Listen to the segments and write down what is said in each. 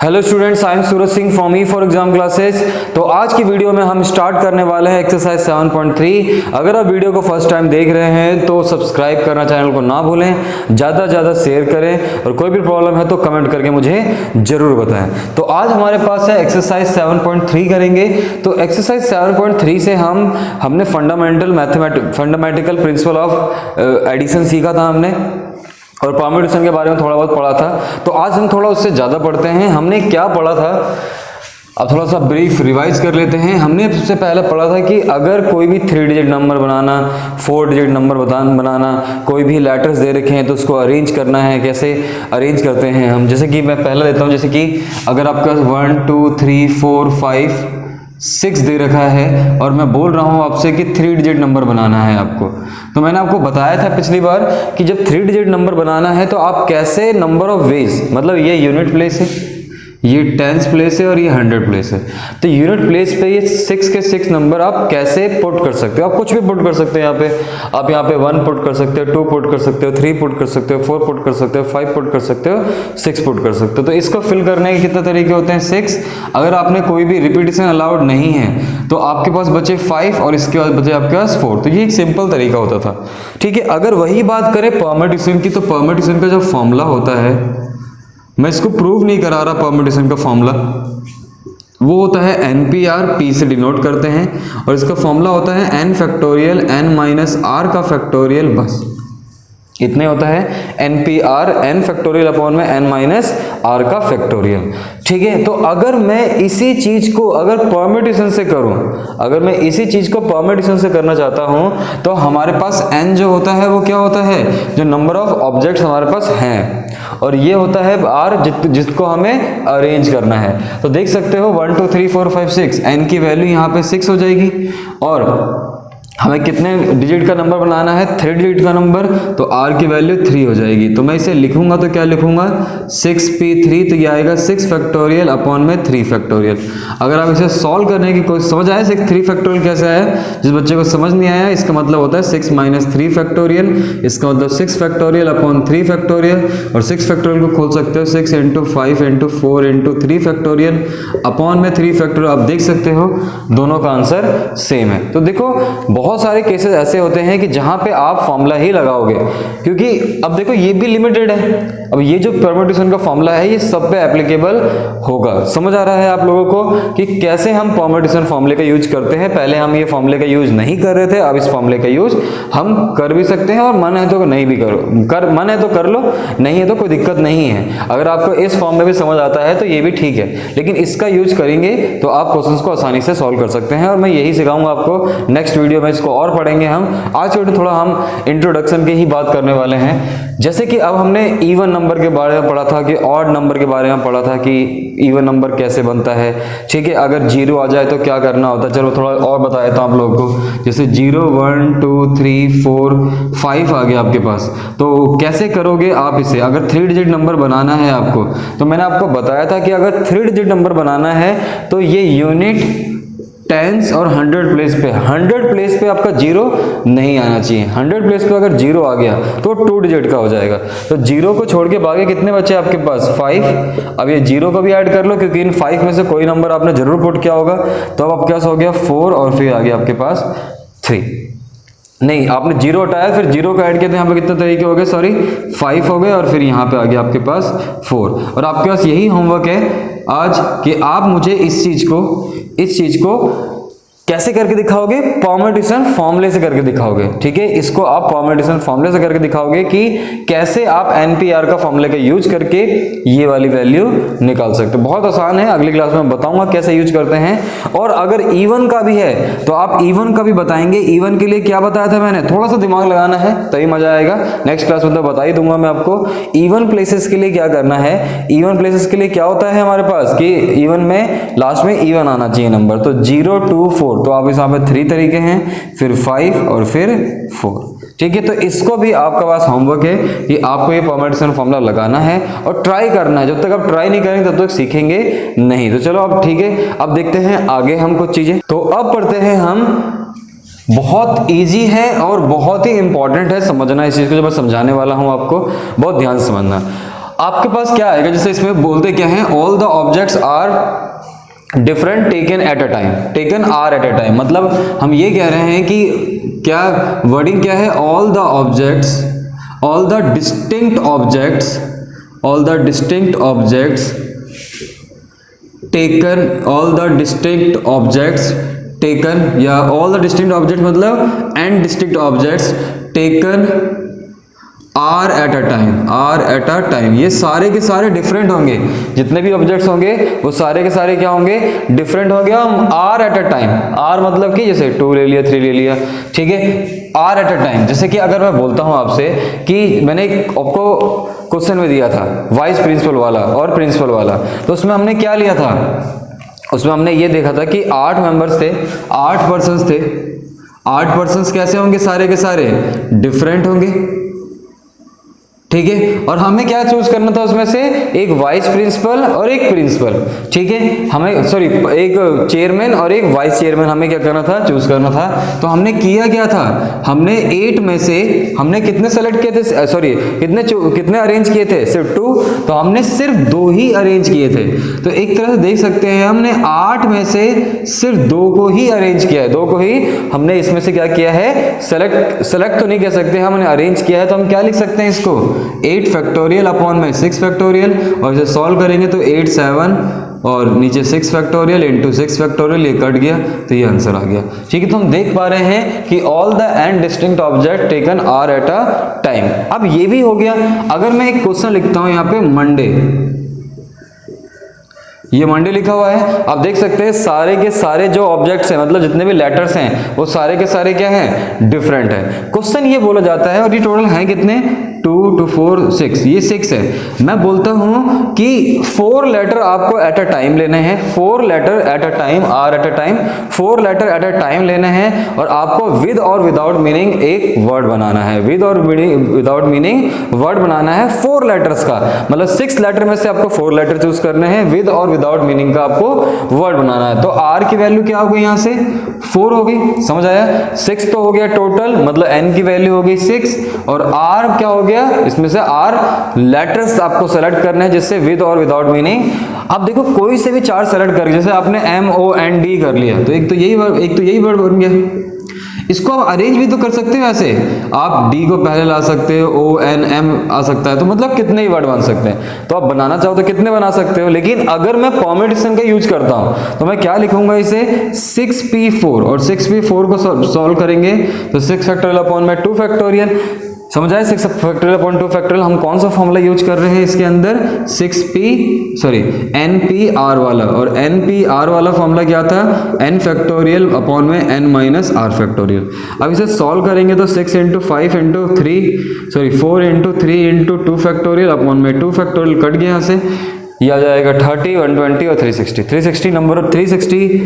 Hello students, I am Suraj Singh from E for exam classes. तो आज की वीडियो में हम स्टार्ट करने वाले हैं एक्सरसाइज 7.3। अगर आप वीडियो को फर्स्ट टाइम देख रहे हैं तो सब्सक्राइब करना चैनल को ना भूलें, ज़्यादा से ज़्यादा शेयर करें और कोई भी प्रॉब्लम है तो कमेंट करके मुझे ज़रूर बताएं। तो आज हमारे पास है एक्सरसाइज 7.3 करेंगे। तो एक्सरसाइज 7.3 से हमने फंडामेंटल प्रिंसिपल ऑफ एडिशन सीखा था हमने, और परम्यूटेशन के बारे में थोड़ा बहुत पढ़ा था। तो आज हम थोड़ा उससे ज़्यादा पढ़ते हैं। हमने क्या पढ़ा था, अब थोड़ा सा ब्रीफ रिवाइज कर लेते हैं। हमने सबसे पहले पढ़ा था कि अगर कोई भी 3 डिजिट नंबर बनाना, 4 डिजिट नंबर बनाना, कोई भी लेटर्स दे रखे हैं तो उसको अरेंज करना है। कैसे अरेंज करते हैं हम, जैसे कि मैं पहला देता हूँ, जैसे कि अगर आपका 1 2 3 4 5 6 दे रखा है और मैं बोल रहा हूँ आपसे कि 3 डिजिट नंबर बनाना है आपको। तो मैंने आपको बताया था पिछली बार कि जब 3 डिजिट नंबर बनाना है तो आप कैसे नंबर ऑफ वेज, मतलब ये यूनिट प्लेस है, ये टेंस प्लेस है और ये 100 प्लेस है। तो यूनिट प्लेस पे ये 6 के 6 नंबर आप कैसे पुट कर सकते हो। आप कुछ भी पुट कर सकते हैं यहाँ पे। आप यहाँ पे 1 पुट कर सकते हो, 2 पुट कर सकते हो, 3 पुट कर सकते हो, 4 पुट कर सकते हो, 5 पुट कर सकते हो, 6 पुट कर सकते हो। तो इसको फिल करने के कितने तरीके होते हैं, 6। अगर आपने कोई भी रिपीटेशन अलाउड नहीं है तो आपके पास बचे 5 और इसके बाद बचे आपके पास 4। तो ये एक सिंपल तरीका होता था, ठीक है। अगर वही बात करें परम्यूटेशन की, तो परम्यूटेशन का जो फॉर्मूला होता है, मैं इसको प्रूव नहीं करा रहा, परम्यूटेशन का फॉर्मूला वो होता है NPR, P से डिनोट करते हैं, और इसका फॉर्मूला होता है n factorial n minus r का फैक्टोरियल, बस इतने होता है। NPR n फैक्टोरियल अपॉन में n माइनस r का फैक्टोरियल, ठीक है। तो अगर मैं इसी चीज को अगर परम्यूटेशन से करूं, अगर मैं इसी चीज को परम्यूटेशन से करना चाहता हूं तो हमारे पास n जो होता है वो क्या होता है, जो नंबर ऑफ ऑब्जेक्ट्स हमारे पास हैं, और ये होता है r जिसको हमें अरेंज करना है। तो देख सकते हो 1 2 3 4 5 6, n की वैल्यू यहाँ पे 6 हो जाएगी, और हमें कितने डिजिट का नंबर बनाना है, 3 डिजिट का नंबर, तो r की वैल्यू 3 हो जाएगी। तो मैं इसे लिखूंगा तो क्या लिखूंगा, 6p3, तो ये आएगा 6 फैक्टोरियल अपॉन में 3 फैक्टोरियल। अगर आप इसे सॉल्व करने की कोशिश, समझ आया 3 फैक्टोरियल कैसे आया। जिस बच्चे को समझ नहीं आया, इसका मतलब होता है 6 माइनस 3 फैक्टोरियल, इसका मतलब 6 फैक्टोरियल अपॉन 3 फैक्टोरियल, और 6 फैक्टोरियल को खोल सकते हो 6 into 5 into 4 into 3 factorial upon में 3 फैक्टोरियल। आप देख सकते हो दोनों का आंसर सेम है। तो देखो बहुत सारे केसेस ऐसे होते हैं कि जहां पे आप फॉर्मूला ही लगाओगे, क्योंकि अब देखो ये भी लिमिटेड है। अब ये जो परम्यूटेशन का फॉर्मूला है ये सब पे एप्लीकेबल होगा। समझ आ रहा है आप लोगों को कि कैसे हम परम्यूटेशन फॉर्मूले का यूज करते हैं। पहले हम ये फॉर्मूले का यूज नहीं कर रहे थे, अब इस फॉर्मूले का यूज हम कर भी सकते हैं, और मन है तो नहीं भी करो, मन है तो कर लो, नहीं है तो कोई दिक्कत नहीं है। अगर आपको इस फॉर्म में भी समझ आता है तो ये भी ठीक है, लेकिन इसका यूज करेंगे तो आप क्वेश्चंस को आसानी से सॉल्व कर सकते हैं, और मैं यही सिखाऊंगा आपको। नेक्स्ट वीडियो में इसको और पढ़ेंगे हम। आज थोड़ा हम इंट्रोडक्शन की ही बात करने वाले हैं। जैसे कि अब हमने इवन नंबर के बारे में पढ़ा था, कि ऑड नंबर के बारे में पढ़ा था कि इवन नंबर कैसे बनता है, ठीक है। अगर 0 आ जाए तो क्या करना होता है, चलो थोड़ा और बता देता हूं आप लोगों को। जैसे 0 1 2 3 4 5 आ गया आपके पास, तो कैसे करोगे आप इसे। अगर 3 डिजिट नंबर बनाना है आपको, तो मैंने आपको बताया था कि अगर 3 डिजिट नंबर बनाना है तो ये यूनिट, टेंस और 100 प्लेस पे, 100 प्लेस पे आपका 0 नहीं आना चाहिए। 100 प्लेस पे अगर 0 आ गया तो 2 डिजिट का हो जाएगा। तो 0 को छोड़ के बाकी कितने बचे आपके पास, 5। अब ये 0 को भी ऐड कर लो, क्योंकि इन 5 में से कोई नंबर आपने जरूर पुट किया होगा। तो अब आपके पास हो गया 4, और फिर आ गया आपके पास 3। नहीं, आपने 0 हटाया, फिर 0 का ऐड किया, तो यहाँ पे कितने तरीके हो गए, सॉरी 5 हो गए, और फिर यहाँ पे आ गया आपके पास 4। और आपके पास यही होमवर्क है आज कि आप मुझे इस चीज को कैसे करके दिखाओगे, परम्यूटेशन फॉर्मूले से करके दिखाओगे, ठीक है। इसको आप परम्यूटेशन फॉर्मूले से करके दिखाओगे कि कैसे आप NPR का फॉर्मूले का यूज करके ये वाली वैल्यू निकाल सकते हो। बहुत आसान है, अगली क्लास में बताऊंगा कैसे यूज करते हैं। और अगर इवन का भी है तो आप इवन का भी बताएंगे। इवन के लिए क्या बताया था मैंने, थोड़ा सा दिमाग लगाना है तभी मजा आएगा। नेक्स्ट क्लास में तो बता ही दूंगा मैं आपको। इवन प्लेसेस के लिए क्या करना है, इवन प्लेसेस के लिए क्या होता है हमारे पास कि इवन में लास्ट में इवन आना चाहिए नंबर। तो 0 2 4, तो आप यहाँ पे 3 तरीके हैं, फिर 5 और फिर 4, ठीक है। तो इसको भी आपका पास होमवर्क है कि आपको ये परम्यूटेशन फॉर्मूला लगाना है और ट्राई करना है। जब तक आप ट्राई नहीं करेंगे तब तक सीखेंगे नहीं। तो चलो अब ठीक है, अब देखते हैं आगे हम कुछ चीजें। तो अब पढ़ते हैं हम, बहुत इजी है और बहुत ही इंपॉर्टेंट है समझना इस चीज को, जो मैं समझाने वाला हूं आपको बहुत ध्यान से समझना। आपके पास क्या आएगा, जैसे इसमें बोलते क्या है, all the objects are different taken at a time, taken R at a time, मतलब हम ये कह रहे हैं कि क्या वर्डिंग क्या है, all the objects, all the distinct objects, all the distinct objects taken, all the distinct objects taken, या ऑल द डिस्टिंक्ट ऑब्जेक्ट मतलब N distinct objects taken R at a time, R at a time, ये सारे के सारे different होंगे, जितने भी objects होंगे वो सारे के सारे क्या होंगे, डिफरेंट होंगे। हम R at a time, R मतलब कि जैसे 2 ले लिया, 3 ले लिया, ठीक है, आर एट अ टाइम। जैसे कि अगर मैं बोलता हूं आपसे कि मैंने आपको क्वेश्चन में दिया था वाइस प्रिंसिपल वाला और प्रिंसिपल वाला, तो उसमें हमने क्या लिया था, उसमें हमने ये देखा था कि 8 मेंबर्स थे, 8 पर्सन्स थे, 8 पर्सन्स कैसे होंगे, सारे के सारे डिफरेंट होंगे, ठीक है। और हमें क्या चूज करना था, उसमें से एक वाइस प्रिंसिपल और एक प्रिंसिपल, ठीक है, हमें सॉरी एक चेयरमैन और एक वाइस चेयरमैन हमें क्या करना था, चूज करना था। तो हमने किया क्या था, हमने 8 में से हमने कितने सेलेक्ट किए थे, सॉरी कितने अरेंज किए थे, सिर्फ 2, तो हमने सिर्फ 2 ही अरेंज किए थे। तो एक तरह से देख सकते हैं हमने 8 में से सिर्फ 2 को ही अरेंज किया है, 2 को ही हमने इसमें से क्या किया है, सेलेक्ट तो नहीं कह सकते, हमने अरेंज किया है। तो हम क्या लिख सकते हैं इसको, 8 फैक्टोरियल अपॉन में 6 फैक्टोरियल, और इसे सॉल्व करेंगे तो 8 7 और नीचे 6 फैक्टोरियल इंटू 6 फैक्टोरियल, ये कट गया तो ये आंसर आ गया, ठीक है। तो हम देख पा रहे हैं कि all the N distinct object taken R at a time. अब ये भी हो गया। अगर मैं एक क्वेश्चन लिखता हूं यहाँ पे मंडे, ये मंडे लिखा हुआ है, आप देख सकते हैं सारे के सारे जो ऑब्जेक्ट्स हैं, मतलब जितने भी लेटर्स हैं वो सारे के सारे क्या हैं, डिफरेंट है। क्वेश्चन ये बोला जाता है, और ये टोटल है कितने, 2 2 4 6, ये 6 है। मैं बोलता हूं कि 4 लेटर आपको एट अ टाइम लेने हैं, 4 letter at a time, R at a time, 4 letter at a time लेने हैं, और आपको विद और विदाउट मीनिंग एक वर्ड बनाना है, विद और विदाउट मीनिंग वर्ड बनाना है 4 लेटर्स का, मतलब 6 लेटर में से आपको 4 लेटर चूज करने हैं, विद और विदाउट मीनिंग का आपको वर्ड बनाना है। तो आर की वैल्यू क्या हो गई, यहां से 4 हो गई, समझ आया, 6 तो हो गया टोटल, मतलब एन की वैल्यू हो गई 6, और आर क्या हो गया, इसमें से आर लेटर्स आपको सेलेक्ट करने हैं, जिससे विद और विदाउट मीनिंग। अब देखो कोई से भी 4 सेलेक्ट कर, जैसे आपने MOND कर लिया, तो एक तो यही वर्ड बन गया। इसको आप अरेंज भी तो कर सकते हो, ऐसे आप डी को पहले ला सकते हो, ONM आ सकता है, तो मतलब कितने ही वर्ड बन सकते हैं। तो आप बनाना चाहो तो कितने बना सकते हो, लेकिन अगर मैं परम्यूटेशन का यूज करता हूं तो मैं क्या लिखूंगा इसे, 6p4, और 6p4 को सॉल्व करेंगे तो 6 फैक्टोरियल अपॉन में 2 फैक्टोरियल, समझ आए, 6 फैक्टोरियल अपॉन 2 फैक्टोरियल। हम कौन सा फॉर्मूला यूज कर रहे हैं इसके अंदर, NPR वाला, और NPR वाला फॉर्मूला क्या था, n फैक्टोरियल अपॉन में n माइनस r फैक्टोरियल। अब इसे सॉल्व करेंगे तो 6 into 5 into 4 into 3 into 2 factorial upon में 2 फैक्टोरियल, कट गया यहाँ से, ये आ जाएगा 30, 120 और 360 नंबर ऑफ 360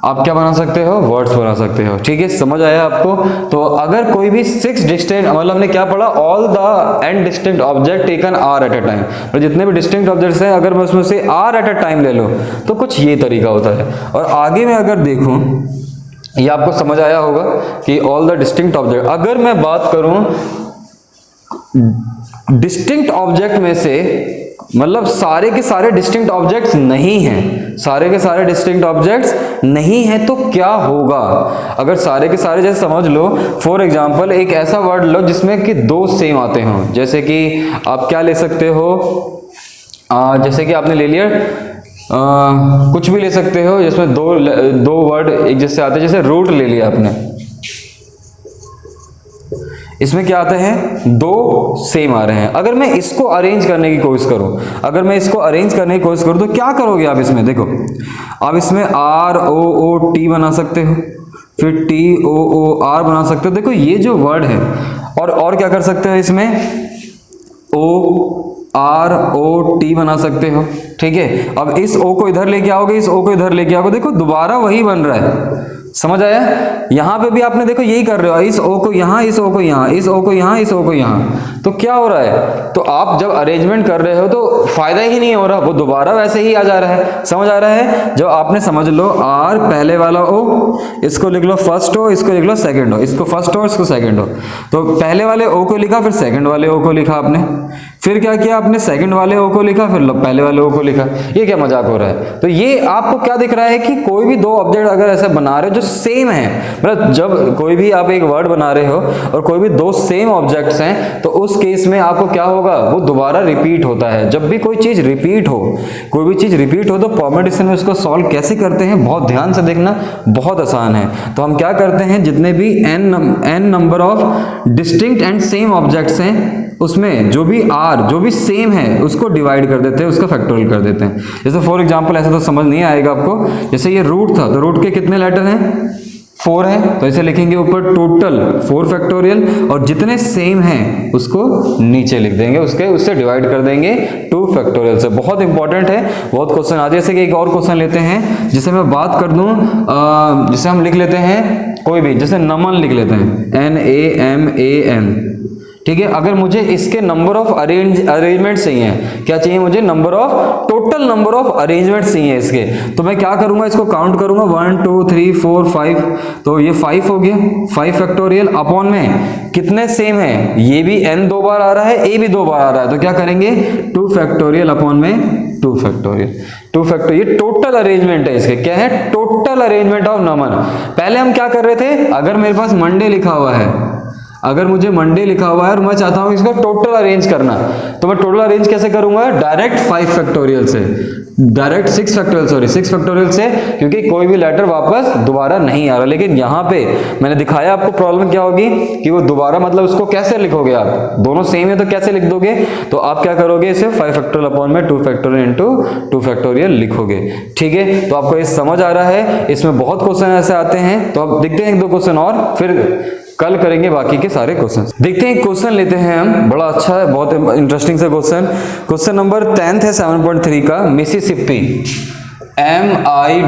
आप क्या बना सकते हो, वर्ड्स बना सकते हो, ठीक है, समझ आया आपको। तो अगर कोई भी 6 डिस्टिंक्ट, मतलब हमने क्या पढ़ा, all the N distinct object taken R at a time, तो जितने भी डिस्टिंक्ट ऑब्जेक्ट्स हैं अगर मैं उसमें से आर एट अ टाइम ले लो तो कुछ ये तरीका होता है। और आगे मैं अगर देखूं, ये आपको समझ आया होगा कि ऑल द डिस्टिंक्ट ऑब्जेक्ट, अगर मैं बात करूं डिस्टिंक्ट ऑब्जेक्ट में से, मतलब सारे के सारे डिस्टिंक्ट ऑब्जेक्ट्स नहीं हैं, सारे के सारे डिस्टिंक्ट ऑब्जेक्ट्स नहीं हैं, तो क्या होगा, अगर सारे के सारे, जैसे समझ लो फॉर एग्जांपल एक ऐसा वर्ड लो जिसमें कि 2 सेम आते हों, जैसे कि आप क्या ले सकते हो, जैसे कि आपने ले लिया कुछ भी ले सकते हो जिसमें दो वर्ड एक जैसे आते हैं, जैसे रूट ले लिया आपने, इसमें क्या आते हैं, 2 सेम आ रहे हैं। अगर मैं इसको अरेंज करने की कोशिश करूं, अगर मैं इसको अरेंज करने की कोशिश करूं तो क्या करोगे आप इसमें, देखो आप इसमें ROOT बना सकते हो, फिर TOOR बना सकते हो, देखो ये जो वर्ड है, और क्या कर सकते हो, इसमें OROT बना सकते हो, ठीक है। अब इस O को इधर लेके आओगे, इस O को इधर लेके आओगे, देखो दोबारा वही बन रहा है, समझ आया। यहां पे भी आपने देखो यही कर रहे हो, इस O को यहां, इस O को यहां, इस O को यहां, इस O को यहां, तो क्या हो रहा है, तो आप जब अरेंजमेंट कर रहे हो तो फायदा ही नहीं हो रहा, वो दोबारा वैसे ही आ जा रहा है, समझ आ रहा है। जब आपने समझ लो R पहले वाला O, इसको लिख लो फर्स्ट O, इसको लिख लो सेकंड O, इसको फर्स्ट O, इसको सेकंड O, तो पहले वाले O को लिखा, फिर सेकंड वाले O को लिखा आपने, फिर क्या किया आपने, सेकंड वाले ओ को लिखा, फिर पहले वाले ओ को लिखा। ये क्या मजाक हो रहा है? तो ये आपको क्या दिख रहा है कि कोई भी दो ऑब्जेक्ट अगर ऐसे बना रहे हो जो सेम है, मतलब जब कोई भी आप एक वर्ड बना रहे हो और कोई भी दो सेम ऑब्जेक्ट्स हैं, तो उस केस में आपको क्या होगा, वो दोबारा रिपीट होता है। जब भी कोई चीज रिपीट हो, कोई भी चीज रिपीट हो, तो परमुटेशन में उसको सॉल्व कैसे करते हैं, बहुत ध्यान से देखना, बहुत आसान है। तो हम क्या करते हैं, जितने भी n number of distinct and same objects हैं, उसमें जो भी सेम है उसको डिवाइड कर देते हैं, उसका फैक्टोरियल कर देते हैं। जैसे फॉर एग्जांपल, ऐसा तो समझ नहीं आएगा आपको, जैसे ये रूट था, तो रूट के कितने लेटर हैं, 4 है, तो इसे लिखेंगे ऊपर टोटल 4 फैक्टोरियल, और जितने सेम हैं उसको नीचे लिख देंगे, उससे डिवाइड कर देंगे 2 फैक्टोरियल से। बहुत इंपॉर्टेंट है, बहुत क्वेश्चन आ, जैसे कि एक और क्वेश्चन लेते हैं, जिसे मैं बात कर दूं, जिसे हम लिख लेते हैं कोई भी, जैसे नमन लिख लेते हैं, NAMAN, ठीक है। अगर मुझे इसके नंबर ऑफ अरेंजमेंट चाहिए, क्या चाहिए मुझे, टोटल नंबर ऑफ अरेंजमेंट चाहिए इसके, तो मैं क्या करूंगा, इसको काउंट करूंगा 1 2 3 4 5, तो ये 5 हो गया, 5 फैक्टोरियल अपॉन में कितने सेम है, ये भी n 2 बार आ रहा है, a भी 2 बार आ रहा है, तो क्या करेंगे 2 फैक्टोरियल अपॉन में 2 फैक्टोरियल। ये टोटल अरेंजमेंट है इसके, क्या है, टोटल अरेंजमेंट ऑफ नमन। पहले हम क्या कर रहे थे, अगर मेरे पास मंडे लिखा हुआ है, अगर मुझे मंडे लिखा हुआ है और मैं चाहता हूं इसको टोटल अरेंज करना, तो मैं टोटल अरेंज कैसे करूंगा, डायरेक्ट 5 फैक्टोरियल से, डायरेक्ट 6 फैक्टोरियल से, क्योंकि कोई भी लेटर वापस दोबारा नहीं आ रहा। लेकिन यहाँ पे मैंने दिखाया आपको प्रॉब्लम क्या होगी, कि वो दोबारा, मतलब उसको कैसे लिखोगे आप, दोनों सेम है तो कैसे लिख दोगे, तो आप क्या करोगे, इसे 5 फैक्टोरियल अपॉन में 2 फैक्टोरियल इंटू 2 फैक्टोरियल लिखोगे, ठीक है। तो आपको ये समझ आ रहा है, इसमें बहुत क्वेश्चन ऐसे आते हैं। तो अब देखते हैं 1-2 क्वेश्चन और, फिर कल करेंगे बाकी के सारे क्वेश्चन। देखते हैं क्वेश्चन लेते हैं हम, बड़ा अच्छा है, बहुत इंटरेस्टिंग सा क्वेश्चन नंबर 10 है 7.3 का, मिसिसिपी, MISSIPPI,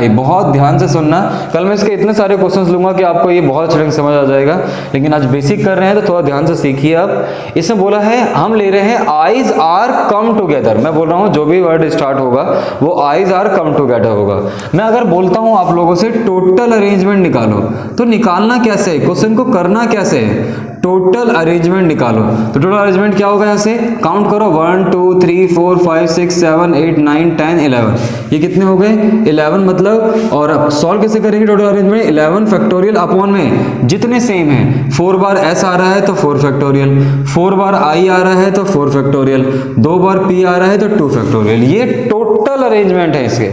बहुत ध्यान से सुनना, कल मैं इसके इतने सारे क्वेश्चंस लूंगा कि आपको ये बहुत अच्छे से समझ आ जाएगा, लेकिन आज बेसिक कर रहे हैं तो थोड़ा ध्यान से सीखिए आप। इसमें बोला है, हम ले रहे हैं आईज आर कम टुगेदर, मैं बोल रहा हूँ जो भी वर्ड स्टार्ट होगा वो आईज आर कम टुगेदर होगा। मैं अगर बोलता हूँ आप लोगों से टोटल अरेंजमेंट निकालो, तो निकालना कैसे है, क्वेश्चन को करना कैसे है, टोटल अरेंजमेंट निकालो। तो टोटल अरेंजमेंट क्या होगा, यहाँ से काउंट करो 1 2 3 4 5 6 7 8 9 10 11, ये कितने हो गए 11, मतलब। और अब सॉल्व कैसे करेंगे टोटल अरेंजमेंट, 11 फैक्टोरियल अपॉन में जितने सेम हैं, 4 बार s आ रहा है तो 4 फैक्टोरियल, 4 बार i आ रहा है तो 4 फैक्टोरियल, 2 बार p आ रहा है तो 2 फैक्टोरियल। ये टोटल अरेंजमेंट है इसके,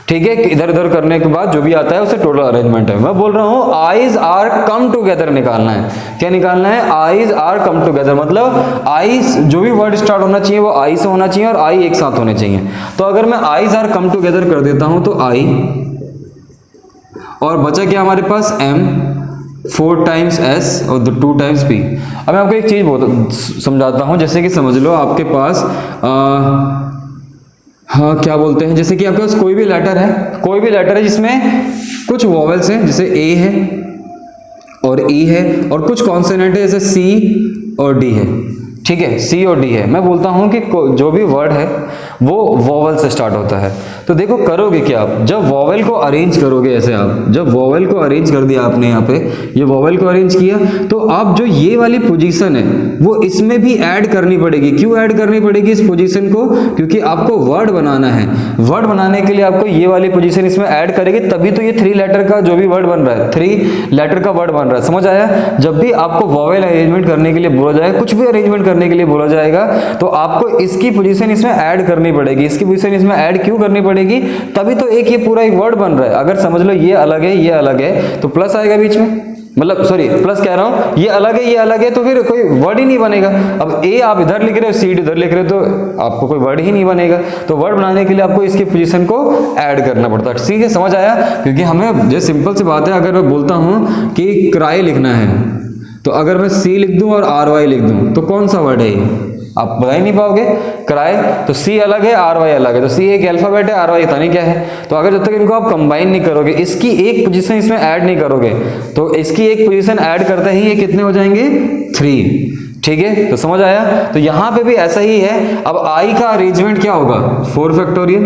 ठीक है। इधर उधर करने के बाद जो भी आता है उसे टोटल अरेंजमेंट है। मैं बोल रहा हूं आईज आर कम टुगेदर निकालना है। क्या निकालना है, आईज आर कम टुगेदर, मतलब आईज जो भी वर्ड स्टार्ट होना चाहिए वो आई से होना चाहिए और आई एक साथ होने चाहिए। तो अगर मैं आईज आर कम टुगेदर कर देता हूं तो आई, और बचा क्या हमारे पास m, 4 टाइम्स s और 2 टाइम्स p। अब मैं आपको एक चीज समझाता हूं, जैसे कि समझ लो आपके पास हाँ क्या बोलते हैं, जैसे कि आपके पास कोई भी लेटर है जिसमें कुछ वॉवेल्स हैं, जैसे A है और E है, और कुछ कॉन्सोनेंट है जैसे C और D है, ठीक है, C और D है। मैं बोलता हूं कि जो भी वर्ड है वो वॉवेल से स्टार्ट होता है। तो देखो करोगे क्या आप, जब वॉवेल को अरेंज करोगे, ऐसे आप जब वॉवेल को अरेंज कर दिया आपने, यहाँ पे ये वॉवेल को अरेंज किया, तो आप जो ये वाली पोजीशन है वो इसमें भी ऐड करनी पड़ेगी। क्यों ऐड करनी पड़ेगी इस पोजीशन को, क्योंकि आपको वर्ड बनाना है। वर्ड बनाने के लिए आपको ये वाली पोजीशन इसमें ऐड करेगी, तभी तो ये 3 लेटर का जो भी वर्ड बन रहा है, 3 लेटर का वर्ड बन रहा है। समझ आया, जब भी आपको वॉवेल अरेंजमेंट करने के लिए बोला जाएगा, कुछ भी अरेंजमेंट करने के लिए बोला जाएगा, तो आपको इसकी पोजीशन इसमें ऐड करनी पड़ेगी। इसकी पोजीशन इसमें ऐड क्यों करनी पड़ेगी, तभी तो एक ये पूरा एक वर्ड बन रहा है। अगर समझ लो ये अलग है, ये अलग है, तो प्लस आएगा बीच में, मतलब सॉरी प्लस कह रहा हूं, ये अलग है, तो फिर कोई वर्ड ही नहीं बनेगा। अब ए आप इधर लिख रहे हो, सी इधर लिख रहे हो, तो आपको कोई वर्ड ही नहीं बनेगा। तो वर्ड बनाने के लिए आपको इसकी पोजीशन को ऐड करना पड़ता है। ठीक है, समझ आया, क्योंकि हमें जो सिंपल सी बात है, अगर मैं बोलता हूं कि क्राई लिखना है, तो अगर मैं सी लिख दूं और RY लिख दूं, तो कौन सा वर्ड है ये, आप बता ही नहीं पाओगे। क्राई तो सी अलग है, RY अलग है, तो सी एक अल्फाबेट है, RY पता नहीं क्या है। तो अगर जब तक इनको आप कंबाइन नहीं करोगे, इसकी एक पोजीशन इसमें ऐड नहीं करोगे, तो इसकी एक पोजीशन ऐड करते ही ये कितने हो जाएंगे, 3। ठीक है, तो समझ आया। तो यहां पे भी ऐसा ही है। अब i का अरेंजमेंट क्या होगा, 4 फैक्टोरियल,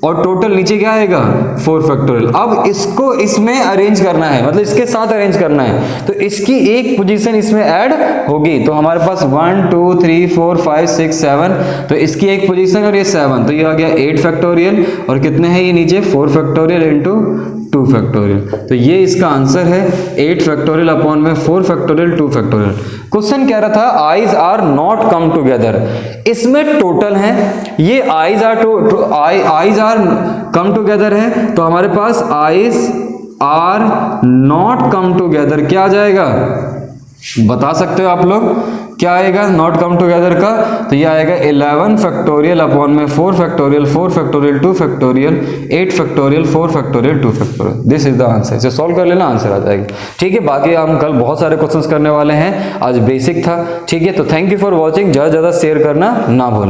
और टोटल नीचे क्या आएगा, 4 फैक्टोरियल। अब इसको इसमें अरेंज करना है, मतलब इसके साथ अरेंज करना है, तो इसकी एक पोजीशन इसमें ऐड होगी। तो हमारे पास 1 2 3 4 5 6 7, तो इसकी एक पोजीशन और ये 7, तो ये आ गया 8 फैक्टोरियल, और कितने हैं ये नीचे, 4 फैक्टोरियल इंटू 2 फैक्टोरियल। तो ये इसका आंसर है 8 फैक्टोरियल अपॉन में 4 फैक्टोरियल 2 फैक्टोरियल। क्वेश्चन कह रहा था eyes are not come together, इसमें टोटल है, ये आईज आर कम टुगेदर है, तो हमारे पास eyes are not come together क्या आ जाएगा, बता सकते हो आप लोग क्या आएगा नॉट कम टुगेदर का, तो ये आएगा 11 फैक्टोरियल अपॉन में 4 factorial 4 factorial 2 factorial 8 factorial 4 factorial 2 factorial. This is the answer. इसे सॉल्व कर लेना, आंसर आ जाएगा। ठीक है, बाकी हम कल बहुत सारे क्वेश्चंस करने वाले हैं, आज बेसिक था। ठीक है, तो थैंक यू फॉर वॉचिंग, ज्यादा शेयर करना ना भूलें।